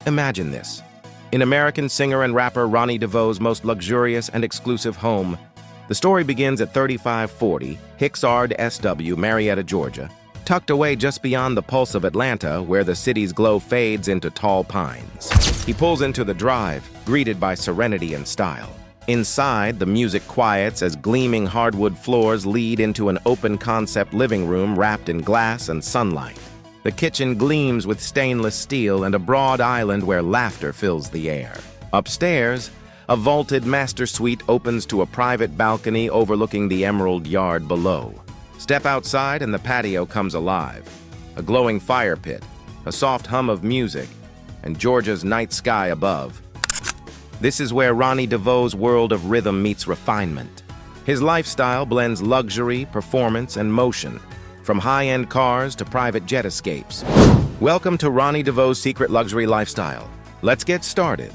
Imagine this. In American singer and rapper Ronnie DeVoe's most luxurious and exclusive home, the story begins at 3540 Hicksard SW, Marietta, Georgia, tucked away just beyond the pulse of Atlanta, where the city's glow fades into tall pines. He pulls into the drive, greeted by serenity and style. Inside, the music quiets as gleaming hardwood floors lead into an open-concept living room wrapped in glass and sunlight. The kitchen gleams with stainless steel and a broad island where laughter fills the air. Upstairs, a vaulted master suite opens to a private balcony overlooking the emerald yard below. Step outside and the patio comes alive. A glowing fire pit, a soft hum of music, and Georgia's night sky above. This is where Ronnie DeVoe's world of rhythm meets refinement. His lifestyle blends luxury, performance, and motion, from high-end cars to private jet escapes. Welcome to Ronnie DeVoe's secret luxury lifestyle. Let's get started.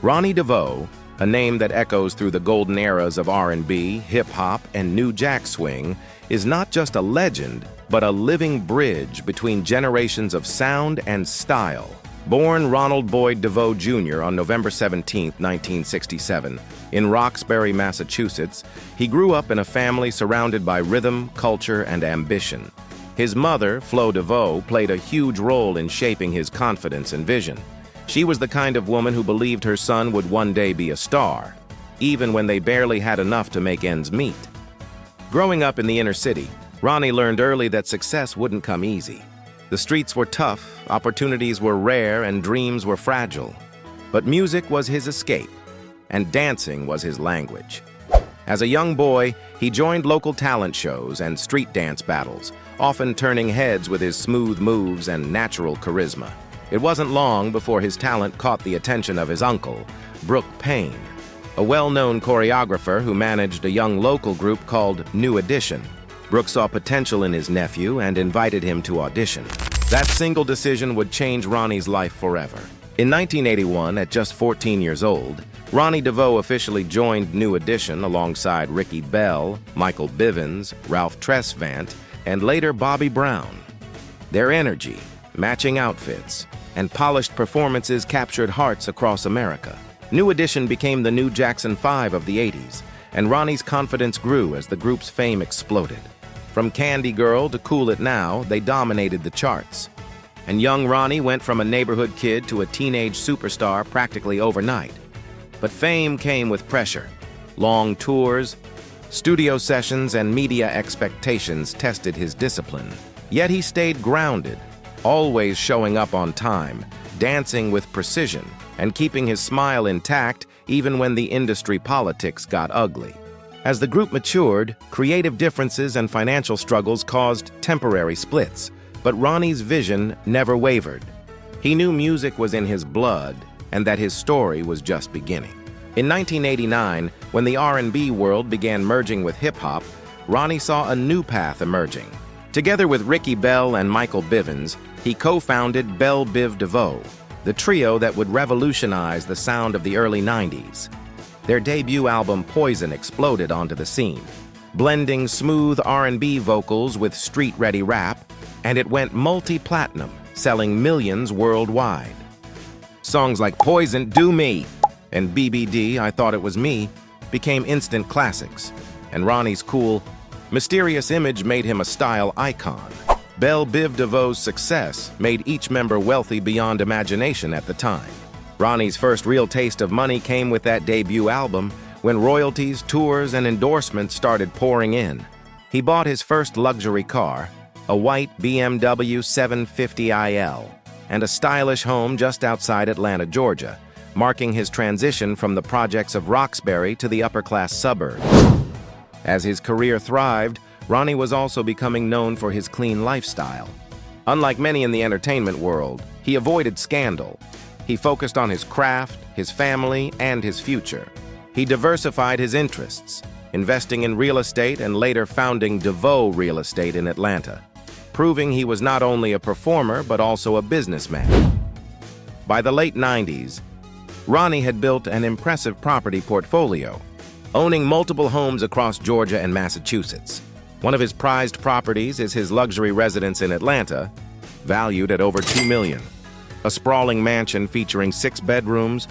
Ronnie DeVoe, a name that echoes through the golden eras of R&B, hip-hop, and new jack swing, is not just a legend, but a living bridge between generations of sound and style. Born Ronald Boyd DeVoe Jr. on November 17, 1967, in Roxbury, Massachusetts, he grew up in a family surrounded by rhythm, culture, and ambition. His mother, Flo DeVoe, played a huge role in shaping his confidence and vision. She was the kind of woman who believed her son would one day be a star, even when they barely had enough to make ends meet. Growing up in the inner city, Ronnie learned early that success wouldn't come easy. The streets were tough, opportunities were rare, and dreams were fragile. But music was his escape, and dancing was his language. As a young boy, he joined local talent shows and street dance battles, often turning heads with his smooth moves and natural charisma. It wasn't long before his talent caught the attention of his uncle, Brooke Payne, a well-known choreographer who managed a young local group called New Edition. Brooke saw potential in his nephew and invited him to audition. That single decision would change Ronnie's life forever. In 1981, at just 14 years old, Ronnie DeVoe officially joined New Edition alongside Ricky Bell, Michael Bivins, Ralph Tresvant, and later Bobby Brown. Their energy, matching outfits, and polished performances captured hearts across America. New Edition became the new Jackson 5 of the 80s, and Ronnie's confidence grew as the group's fame exploded. From Candy Girl to Cool It Now, they dominated the charts. And young Ronnie went from a neighborhood kid to a teenage superstar practically overnight. But fame came with pressure. Long tours, studio sessions, and media expectations tested his discipline. Yet he stayed grounded, always showing up on time, dancing with precision, and keeping his smile intact even when the industry politics got ugly. As the group matured, creative differences and financial struggles caused temporary splits, but Ronnie's vision never wavered. He knew music was in his blood and that his story was just beginning. In 1989, when the R&B world began merging with hip-hop, Ronnie saw a new path emerging. Together with Ricky Bell and Michael Bivins, he co-founded Bell Biv DeVoe, the trio that would revolutionize the sound of the early 90s. Their debut album Poison exploded onto the scene, blending smooth R&B vocals with street-ready rap, and it went multi-platinum, selling millions worldwide. Songs like Poison, Do Me, and BBD, I Thought It Was Me, became instant classics, and Ronnie's cool, mysterious image made him a style icon. Bell Biv DeVoe's success made each member wealthy beyond imagination at the time. Ronnie's first real taste of money came with that debut album, when royalties, tours, and endorsements started pouring in. He bought his first luxury car, a white BMW 750iL, and a stylish home just outside Atlanta, Georgia, marking his transition from the projects of Roxbury to the upper-class suburb. As his career thrived, Ronnie was also becoming known for his clean lifestyle. Unlike many in the entertainment world, he avoided scandal. He focused on his craft, his family, and his future. He diversified his interests, investing in real estate and later founding DeVoe Real Estate in Atlanta, proving he was not only a performer but also a businessman. By the late 90s, Ronnie had built an impressive property portfolio, owning multiple homes across Georgia and Massachusetts. One of his prized properties is his luxury residence in Atlanta, valued at over $2 million. a sprawling mansion featuring 6 bedrooms,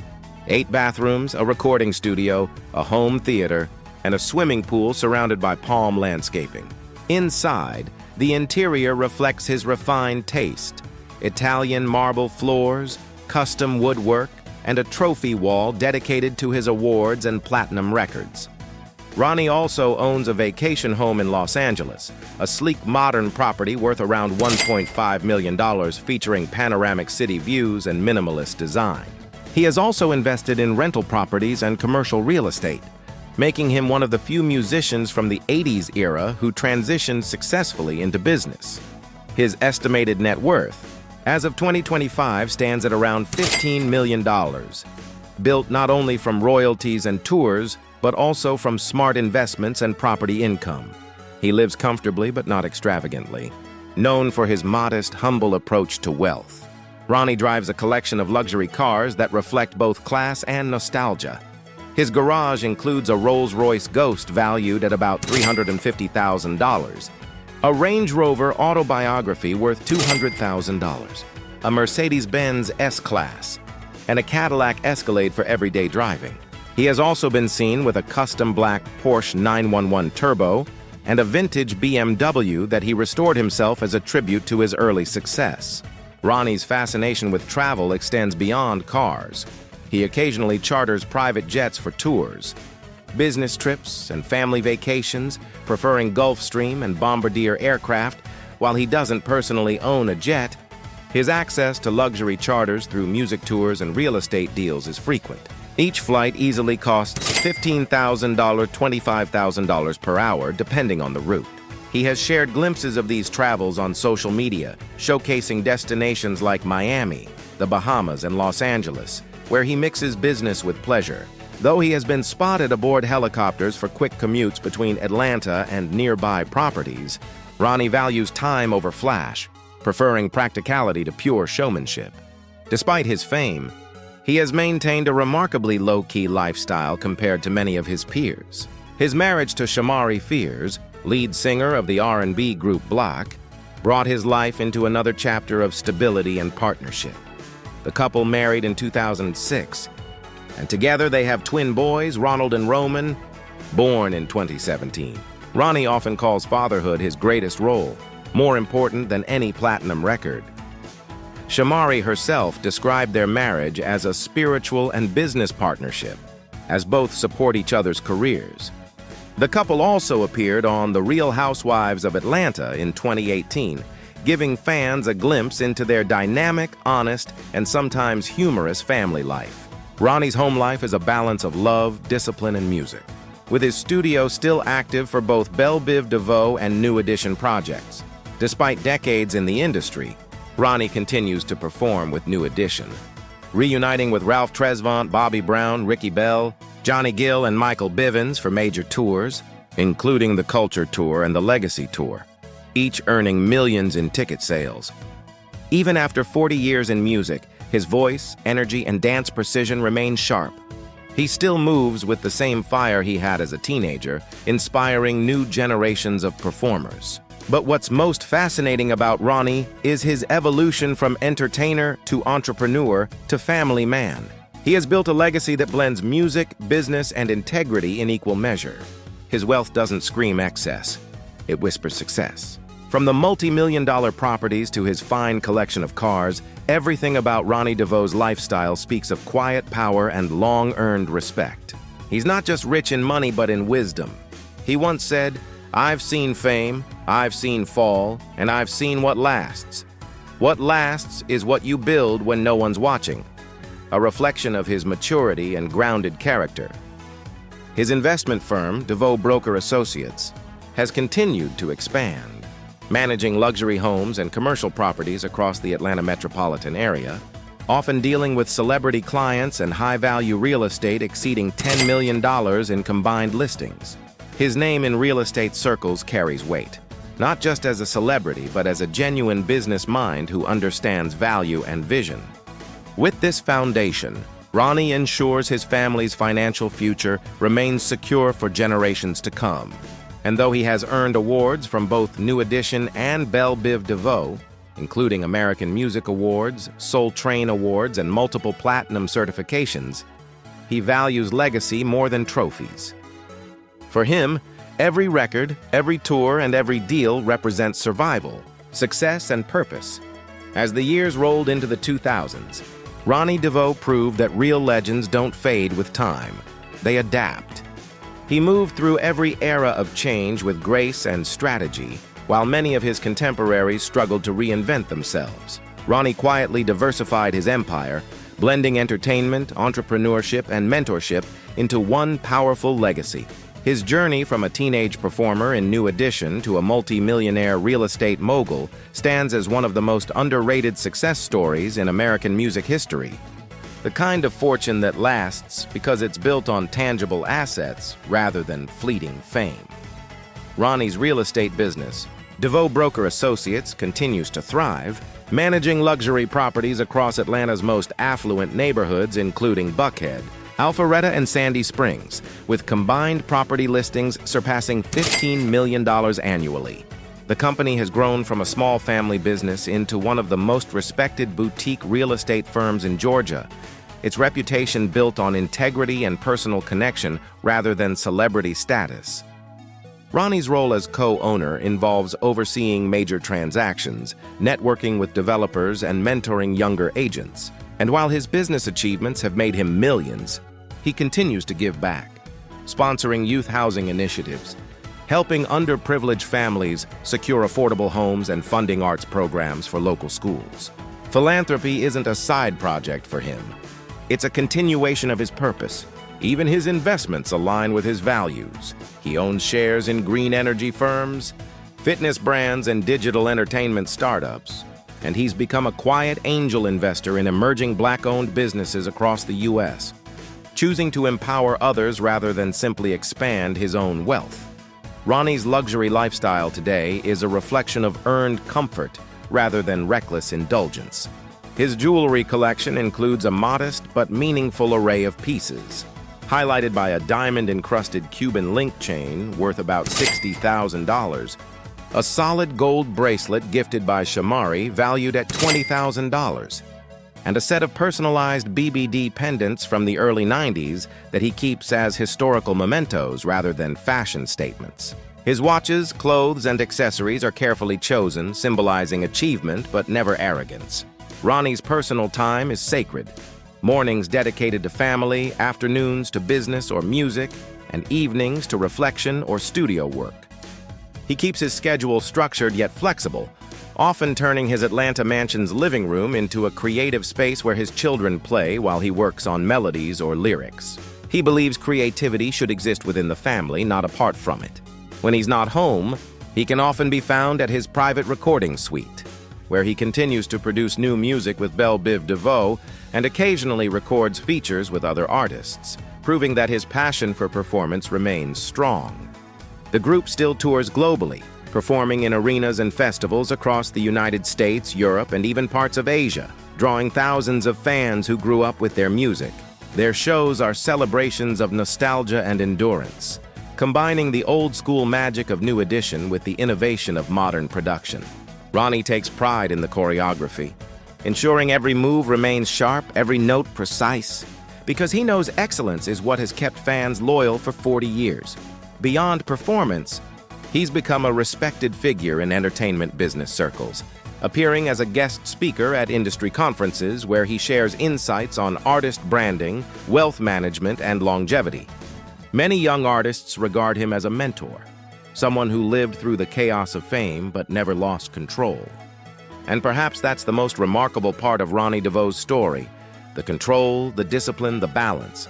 8 bathrooms, a recording studio, a home theater, and a swimming pool surrounded by palm landscaping. Inside, the interior reflects his refined taste: Italian marble floors, custom woodwork, and a trophy wall dedicated to his awards and platinum records. Ronnie also owns a vacation home in Los Angeles, a sleek modern property worth around $1.5 million featuring panoramic city views and minimalist design. He has also invested in rental properties and commercial real estate, making him one of the few musicians from the 80s era who transitioned successfully into business. His estimated net worth, as of 2025, stands at around $15 million, built not only from royalties and tours, but also from smart investments and property income. He lives comfortably but not extravagantly, known for his modest, humble approach to wealth. Ronnie drives a collection of luxury cars that reflect both class and nostalgia. His garage includes a Rolls-Royce Ghost valued at about $350,000, a Range Rover Autobiography worth $200,000, a Mercedes-Benz S-Class, and a Cadillac Escalade for everyday driving. He has also been seen with a custom black Porsche 911 Turbo and a vintage BMW that he restored himself as a tribute to his early success. Ronnie's fascination with travel extends beyond cars. He occasionally charters private jets for tours, business trips, and family vacations, preferring Gulfstream and Bombardier aircraft. While he doesn't personally own a jet, his access to luxury charters through music tours and real estate deals is frequent. Each flight easily costs $15,000 to $25,000 per hour, depending on the route. He has shared glimpses of these travels on social media, showcasing destinations like Miami, the Bahamas, and Los Angeles, where he mixes business with pleasure. Though he has been spotted aboard helicopters for quick commutes between Atlanta and nearby properties, Ronnie values time over flash, preferring practicality to pure showmanship. Despite his fame, he has maintained a remarkably low-key lifestyle compared to many of his peers. His marriage to Shamari Fears, lead singer of the R&B group Black, brought his life into another chapter of stability and partnership. The couple married in 2006, and together they have twin boys, Ronald and Roman, born in 2017. Ronnie often calls fatherhood his greatest role, more important than any platinum record. Shamari herself described their marriage as a spiritual and business partnership, as both support each other's careers. The couple also appeared on The Real Housewives of Atlanta in 2018, giving fans a glimpse into their dynamic, honest, and sometimes humorous family life. Ronnie's home life is a balance of love, discipline, and music, with his studio still active for both Belle Biv DeVoe and New Edition projects. Despite decades in the industry, Ronnie continues to perform with New Edition, reuniting with Ralph Tresvant, Bobby Brown, Ricky Bell, Johnny Gill, and Michael Bivins for major tours, including the Culture Tour and the Legacy Tour, each earning millions in ticket sales. Even after 40 years in music, his voice, energy, and dance precision remain sharp. He still moves with the same fire he had as a teenager, inspiring new generations of performers. But what's most fascinating about Ronnie is his evolution from entertainer to entrepreneur to family man. He has built a legacy that blends music, business, and integrity in equal measure. His wealth doesn't scream excess, it whispers success. From the multi-million-dollar properties to his fine collection of cars, everything about Ronnie DeVoe's lifestyle speaks of quiet power and long-earned respect. He's not just rich in money, but in wisdom. He once said, "I've seen fame, I've seen fall, and I've seen what lasts. What lasts is what you build when no one's watching," a reflection of his maturity and grounded character. His investment firm, DeVoe Broker Associates, has continued to expand, managing luxury homes and commercial properties across the Atlanta metropolitan area, often dealing with celebrity clients and high-value real estate exceeding $10 million in combined listings. His name in real estate circles carries weight, not just as a celebrity, but as a genuine business mind who understands value and vision. With this foundation, Ronnie ensures his family's financial future remains secure for generations to come. And though he has earned awards from both New Edition and Belle Biv DeVoe, including American Music Awards, Soul Train Awards, and multiple platinum certifications, he values legacy more than trophies. For him, every record, every tour, and every deal represents survival, success, and purpose. As the years rolled into the 2000s, Ronnie DeVoe proved that real legends don't fade with time. They adapt. He moved through every era of change with grace and strategy, while many of his contemporaries struggled to reinvent themselves. Ronnie quietly diversified his empire, blending entertainment, entrepreneurship, and mentorship into one powerful legacy. His journey from a teenage performer in New Edition to a multi-millionaire real estate mogul stands as one of the most underrated success stories in American music history. The kind of fortune that lasts because it's built on tangible assets rather than fleeting fame. Ronnie's real estate business, DeVoe Broker Associates, continues to thrive, managing luxury properties across Atlanta's most affluent neighborhoods, including Buckhead, Alpharetta, and Sandy Springs, with combined property listings surpassing $15 million annually. The company has grown from a small family business into one of the most respected boutique real estate firms in Georgia, its reputation built on integrity and personal connection rather than celebrity status. Ronnie's role as co-owner involves overseeing major transactions, networking with developers, and mentoring younger agents. And while his business achievements have made him millions, he continues to give back, sponsoring youth housing initiatives, helping underprivileged families secure affordable homes, and funding arts programs for local schools. Philanthropy isn't a side project for him. It's a continuation of his purpose. Even his investments align with his values. He owns shares in green energy firms, fitness brands, and digital entertainment startups. And he's become a quiet angel investor in emerging Black-owned businesses across the U.S., choosing to empower others rather than simply expand his own wealth. Ronnie's luxury lifestyle today is a reflection of earned comfort rather than reckless indulgence. His jewelry collection includes a modest but meaningful array of pieces, highlighted by a diamond-encrusted Cuban link chain worth about $60,000, a solid gold bracelet gifted by Shamari valued at $20,000, and a set of personalized BBD pendants from the early 90s that he keeps as historical mementos rather than fashion statements. His watches, clothes, and accessories are carefully chosen, symbolizing achievement but never arrogance. Ronnie's personal time is sacred. Mornings dedicated to family, afternoons to business or music, and evenings to reflection or studio work. He keeps his schedule structured yet flexible, often turning his Atlanta mansion's living room into a creative space where his children play while he works on melodies or lyrics. He believes creativity should exist within the family, not apart from it. When he's not home, he can often be found at his private recording suite, where he continues to produce new music with Belle Biv DeVoe and occasionally records features with other artists, proving that his passion for performance remains strong. The group still tours globally, performing in arenas and festivals across the United States, Europe, and even parts of Asia, drawing thousands of fans who grew up with their music. Their shows are celebrations of nostalgia and endurance, combining the old-school magic of New Edition with the innovation of modern production. Ronnie takes pride in the choreography, ensuring every move remains sharp, every note precise, because he knows excellence is what has kept fans loyal for 40 years. Beyond performance, he's become a respected figure in entertainment business circles, appearing as a guest speaker at industry conferences where he shares insights on artist branding, wealth management, and longevity. Many young artists regard him as a mentor, someone who lived through the chaos of fame but never lost control. And perhaps that's the most remarkable part of Ronnie DeVoe's story: the control, the discipline, the balance.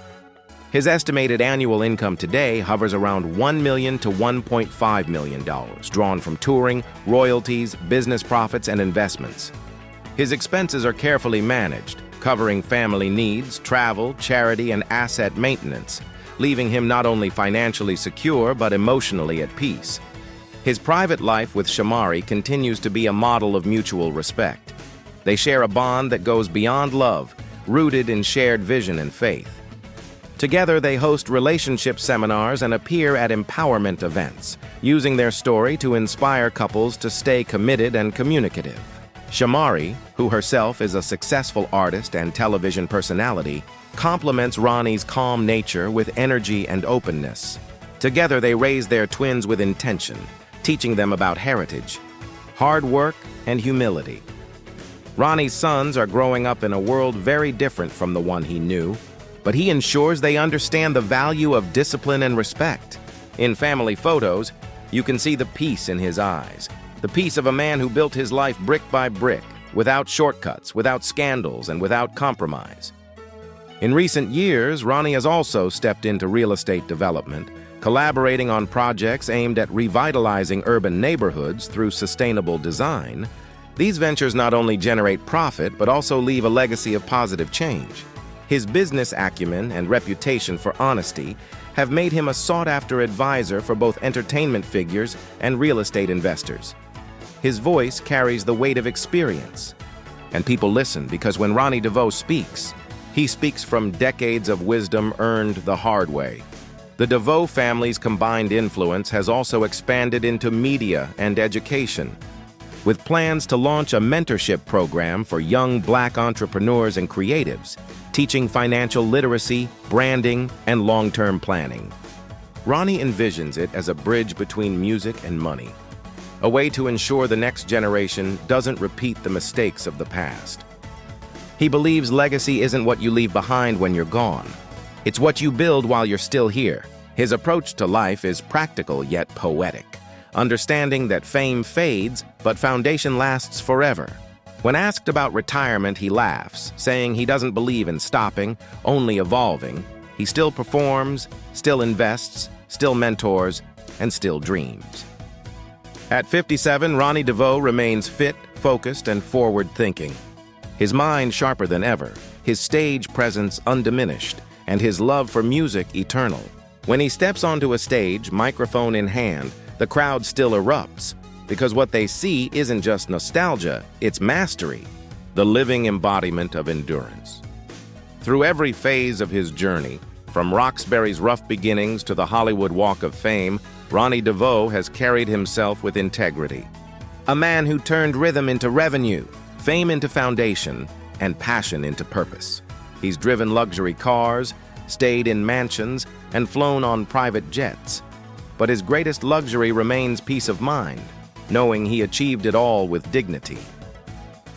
His estimated annual income today hovers around $1 million to $1.5 million, drawn from touring, royalties, business profits, and investments. His expenses are carefully managed, covering family needs, travel, charity, and asset maintenance, leaving him not only financially secure but emotionally at peace. His private life with Shamari continues to be a model of mutual respect. They share a bond that goes beyond love, rooted in shared vision and faith. Together, they host relationship seminars and appear at empowerment events, using their story to inspire couples to stay committed and communicative. Shamari, who herself is a successful artist and television personality, complements Ronnie's calm nature with energy and openness. Together, they raise their twins with intention, teaching them about heritage, hard work, and humility. Ronnie's sons are growing up in a world very different from the one he knew, but he ensures they understand the value of discipline and respect. In family photos, you can see the peace in his eyes, the peace of a man who built his life brick by brick, without shortcuts, without scandals, and without compromise. In recent years, Ronnie has also stepped into real estate development, collaborating on projects aimed at revitalizing urban neighborhoods through sustainable design. These ventures not only generate profit, but also leave a legacy of positive change. His business acumen and reputation for honesty have made him a sought-after advisor for both entertainment figures and real estate investors. His voice carries the weight of experience, and people listen because when Ronnie DeVoe speaks, he speaks from decades of wisdom earned the hard way. The DeVoe family's combined influence has also expanded into media and education, with plans to launch a mentorship program for young Black entrepreneurs and creatives, teaching financial literacy, branding, and long-term planning. Ronnie envisions it as a bridge between music and money, a way to ensure the next generation doesn't repeat the mistakes of the past. He believes legacy isn't what you leave behind when you're gone. It's what you build while you're still here. His approach to life is practical yet poetic, understanding that fame fades, but foundation lasts forever. When asked about retirement, he laughs, saying he doesn't believe in stopping, only evolving. He still performs, still invests, still mentors, and still dreams. At 57, Ronnie DeVoe remains fit, focused, and forward-thinking. His mind sharper than ever, his stage presence undiminished, and his love for music eternal. When he steps onto a stage, microphone in hand, the crowd still erupts, because what they see isn't just nostalgia, it's mastery, the living embodiment of endurance. Through every phase of his journey, from Roxbury's rough beginnings to the Hollywood Walk of Fame, Ronnie DeVoe has carried himself with integrity. A man who turned rhythm into revenue, fame into foundation, and passion into purpose. He's driven luxury cars, stayed in mansions, and flown on private jets. But his greatest luxury remains peace of mind, knowing he achieved it all with dignity.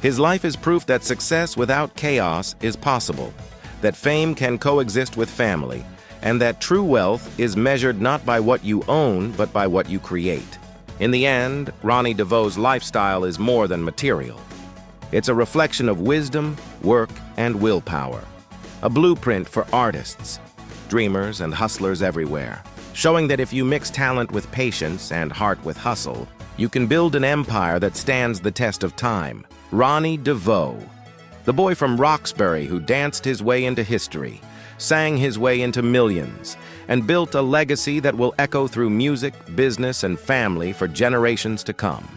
His life is proof that success without chaos is possible, that fame can coexist with family, and that true wealth is measured not by what you own, but by what you create. In the end, Ronnie DeVoe's lifestyle is more than material. It's a reflection of wisdom, work, and willpower. A blueprint for artists, dreamers, and hustlers everywhere, showing that if you mix talent with patience and heart with hustle, you can build an empire that stands the test of time. Ronnie DeVoe, the boy from Roxbury who danced his way into history, sang his way into millions, and built a legacy that will echo through music, business, and family for generations to come.